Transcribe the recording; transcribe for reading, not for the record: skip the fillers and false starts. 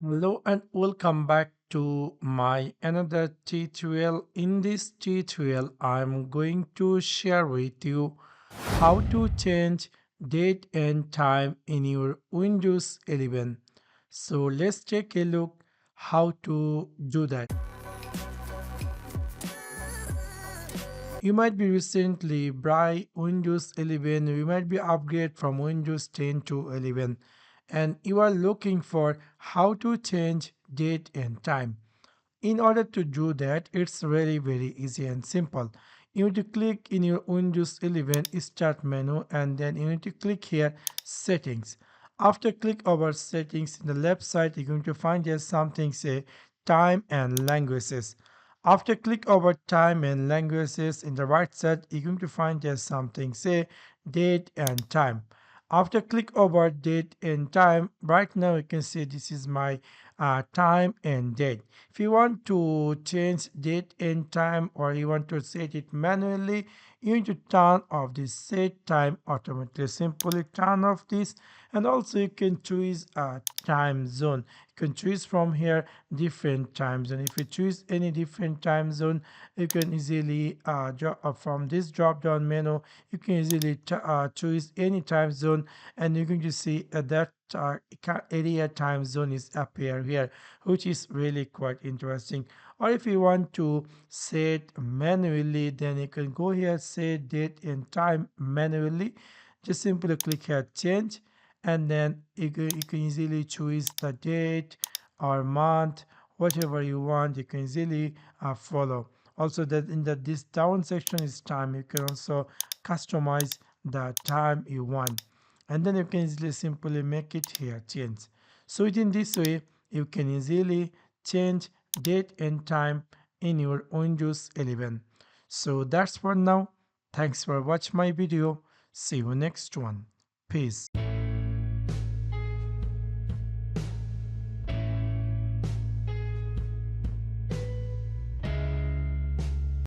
Hello and welcome back to my another tutorial. In this tutorial, I'm going to share with you how to change date and time in your Windows 11. So let's take a look how to do that. You might be recently buy Windows 11, you might be upgrade from Windows 10 to 11 and you are looking for how to change date and time. In order to do that, it's very easy and simple. You need to click in your Windows 11 start menu and then you need to click here settings. After click over settings in the left side, you're going to find here something say time and languages. After click over time and languages in the right side, you're going to find here something say date and time. After click over date and time, right now you can see this is my time and date. If you want to change date and time or you want to set it manually, you need to turn off this set time automatically. Simply turn off this, and also you can choose a time zone. You can choose from here different time zone. If you choose any different time zone, you can easily from this drop down menu you can easily choose any time zone, and you're going to see that area time zone is appear here, which is really quite interesting. Or if you want to set manually, then you can go here, set date and time manually. Just simply click here change, and then you can easily choose the date or month, whatever you want. You can easily follow. Also, that in the this down section is time. You can also customize the time you want, and then you can easily simply make it here change. So in this way you can easily change date and time in your Windows 11. So that's for now. Thanks for watching my video. See you next one. Peace.